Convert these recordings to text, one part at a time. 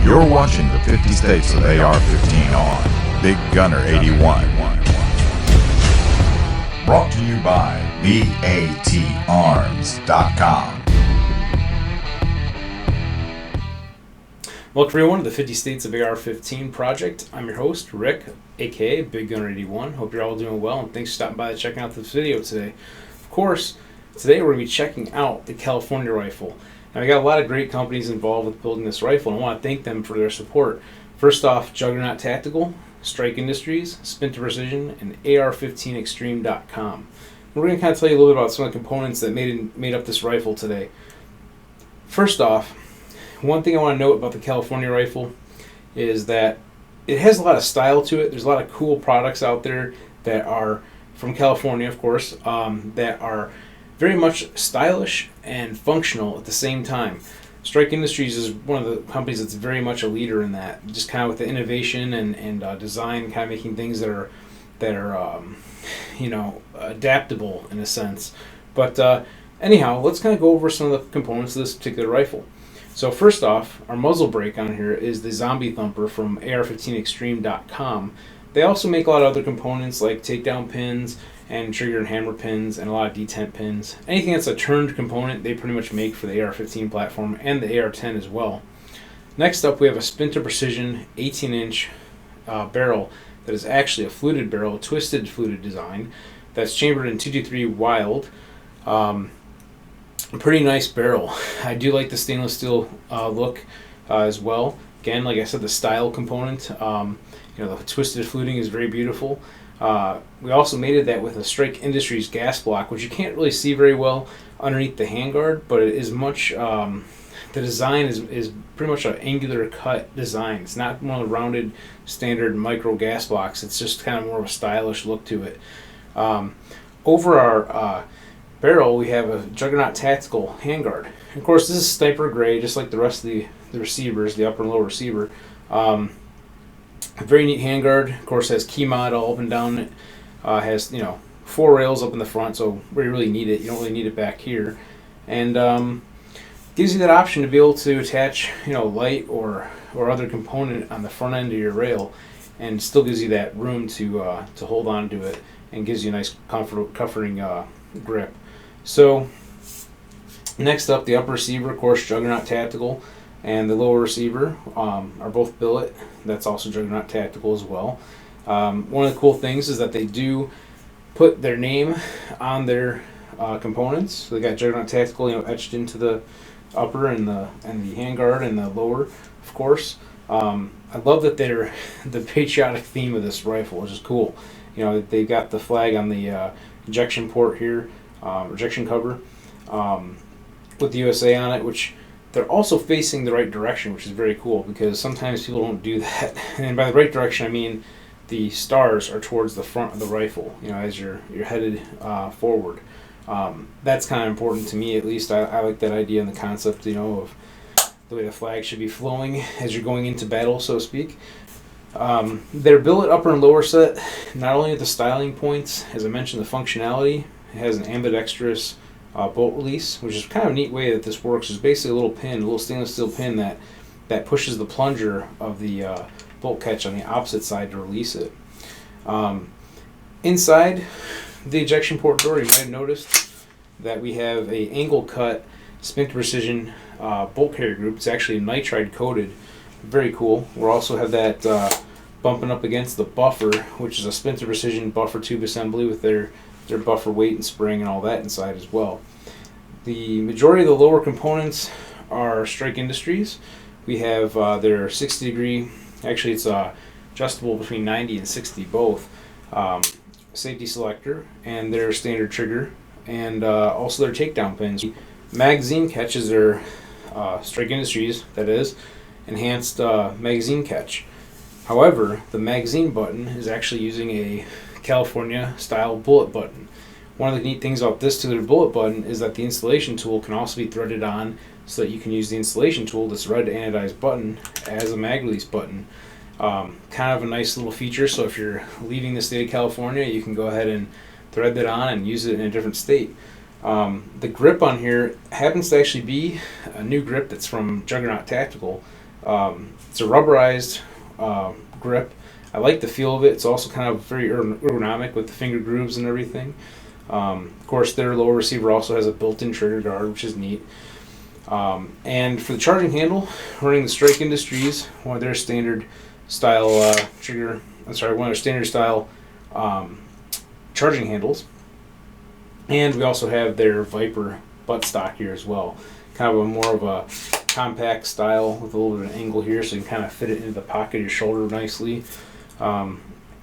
You're watching the 50 States of AR-15 on Big Gunner 81. Brought to you by BATArms.com. Welcome everyone to the 50 States of AR-15 project. I'm your host, Rick, aka Big Gunner 81. Hope you're all doing well, and thanks for stopping by and checking out this video today. Of course, today we're going to be checking out the California rifle. Now, we got a lot of great companies involved with building this rifle, and I want to thank them for their support. First off, Juggernaut Tactical, Strike Industries, Spinta Precision, and AR15Xtreme.com. We're going to kind of tell you a little bit about some of the components that made up this rifle today. First off, one thing I want to note about the California rifle is that it has a lot of style to it. There's a lot of cool products out there that are from California, of course, that are very much stylish and functional at the same time. Strike Industries is one of the companies that's very much a leader in that, just kind of with the innovation and design, kind of making things that are adaptable in a sense. But anyhow, let's kind of go over some of the components of this particular rifle. So first off, our muzzle brake on here is the Zombie Thumper from AR15Xtreme.com. They also make a lot of other components like takedown pins and trigger and hammer pins and a lot of detent pins. Anything that's a turned component, they pretty much make for the AR-15 platform and the AR-10 as well. Next up, we have a Spinta Precision 18-inch barrel that is actually a fluted barrel, twisted fluted design, that's chambered in 223 Wild. A pretty nice barrel. I do like the stainless steel look as well. Again, like I said, the style component, the twisted fluting is very beautiful. We also mated that with a Strike Industries gas block, which you can't really see very well underneath the handguard, but it is much, the design is pretty much an angular cut design. It's not one of the rounded standard micro gas blocks. It's just kind of more of a stylish look to it. Over our barrel, we have a Juggernaut Tactical handguard. Of course, this is sniper gray, just like the rest of the receivers, the upper and lower receiver. A very neat handguard. Of course, has key mod all up and down. It has 4 rails up in the front, so where you really need it, you don't really need it back here. And gives you that option to be able to attach light or other component on the front end of your rail, and still gives you that room to hold on to it, and gives you a nice comforting grip. So next up, the upper receiver, of course, Juggernaut Tactical, and the lower receiver are both billet. That's also Juggernaut Tactical as well. One of the cool things is that they do put their name on their components. So they got Juggernaut Tactical, etched into the upper and the handguard and the lower, of course. I love that they're the patriotic theme of this rifle, which is cool. They've got the flag on the ejection port here, ejection cover, with the USA on it, which they're also facing the right direction, which is very cool because sometimes people don't do that. And by the right direction, I mean the stars are towards the front of the rifle, as you're headed forward. That's kind of important to me, at least. I like that idea and the concept, of the way the flag should be flowing as you're going into battle, so to speak. Their billet upper and lower set, not only at the styling points, as I mentioned, the functionality. It has an ambidextrous bolt release, which is kind of a neat way that this works. It's basically a little pin, a little stainless steel pin that pushes the plunger of the bolt catch on the opposite side to release it. Inside the ejection port door, you might have noticed that we have a angle cut Spinta Precision bolt carrier group. It's actually nitride coated. Very cool. We'll also have that bumping up against the buffer, which is a Spinta Precision buffer tube assembly with their buffer weight and spring and all that inside as well. The majority of the lower components are Strike Industries. We have their 60 degree, actually it's adjustable between 90 and 60 both, safety selector and their standard trigger, and also their takedown pins. Magazine catch is their Strike Industries, that is, enhanced magazine catch. However, the magazine button is actually using a California style bullet button. One of the neat things about this particular bullet button is that the installation tool can also be threaded on, so that you can use the installation tool, this red anodized button, as a mag release button. Kind of a nice little feature, so if you're leaving the state of California, you can go ahead and thread that on and use it in a different state. The grip on here happens to actually be a new grip that's from Juggernaut Tactical. It's a rubberized grip. I like the feel of it. It's also kind of very ergonomic with the finger grooves and everything. Of course, their lower receiver also has a built-in trigger guard, which is neat. And for the charging handle, running the Strike Industries, one of their standard style one of their standard style charging handles. And we also have their Viper buttstock here as well. Kind of more of a compact style with a little bit of an angle here, so you can kind of fit it into the pocket of your shoulder nicely.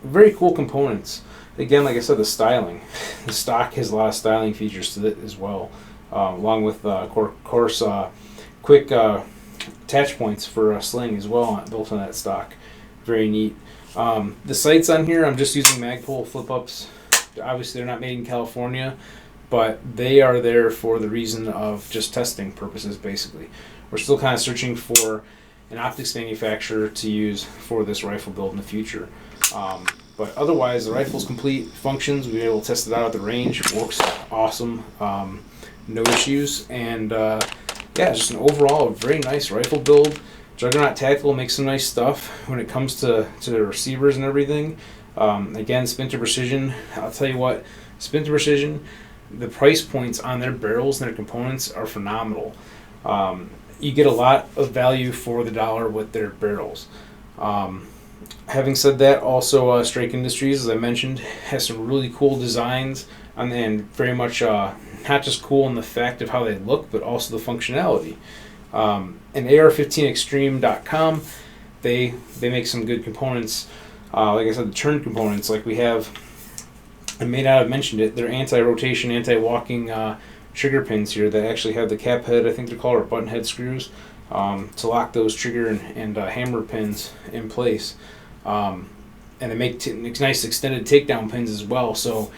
Very cool components. Again, like I said, the styling. The stock has a lot of styling features to it as well, along with, quick attach points for a sling as well built on that stock. Very neat. The sights on here, I'm just using Magpul flip-ups. Obviously, they're not made in California, but they are there for the reason of just testing purposes, basically. We're still kind of searching for an optics manufacturer to use for this rifle build in the future. But otherwise, the rifle's complete, functions. We've been able to test it out at the range. Works awesome. No issues. And yeah, just an overall very nice rifle build. Juggernaut Tactical makes some nice stuff when it comes to the receivers and everything. Again, Spinta Precision. I'll tell you what, Spinta Precision, the price points on their barrels and their components are phenomenal. You get a lot of value for the dollar with their barrels. Having said that, also Strike Industries, as I mentioned, has some really cool designs and very much not just cool in the fact of how they look, but also the functionality. And AR15Xtreme.com, they make some good components. Like I said, the turn components, like we have, I may not have mentioned it, they're anti-rotation, anti-walking trigger pins here that actually have the cap head, I think they're called, or button head screws, to lock those trigger and hammer pins in place. And they make nice extended takedown pins as well. So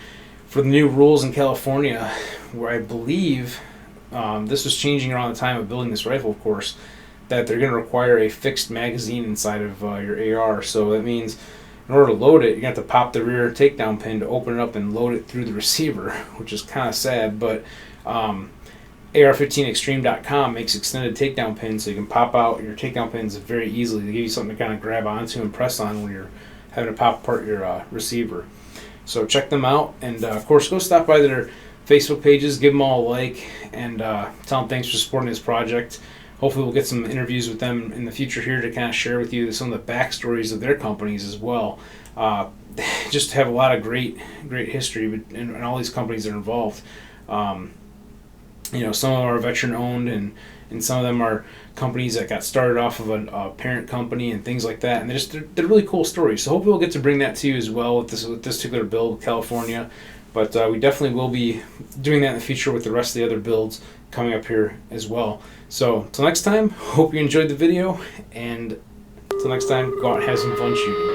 for the new rules in California, where I believe this was changing around the time of building this rifle, of course, that they're going to require a fixed magazine inside of your AR. So that means in order to load it, you're going to have to pop the rear takedown pin to open it up and load it through the receiver, which is kind of sad. But AR15Xtreme.com makes extended takedown pins, so you can pop out your takedown pins very easily. They give you something to kind of grab onto and press on when you're having to pop apart your receiver. So check them out, and of course, go stop by their Facebook pages, give them all a like, and tell them thanks for supporting this project. Hopefully we'll get some interviews with them in the future here to kind of share with you some of the backstories of their companies as well. Just have a lot of great history in all these companies that are involved. Some of them are veteran owned, and some of them are companies that got started off of a parent company and things like that. And they're really cool stories. So hopefully we'll get to bring that to you as well with this particular build, California. But we definitely will be doing that in the future with the rest of the other builds coming up here as well. So until next time, hope you enjoyed the video, and until next time, go out and have some fun shooting.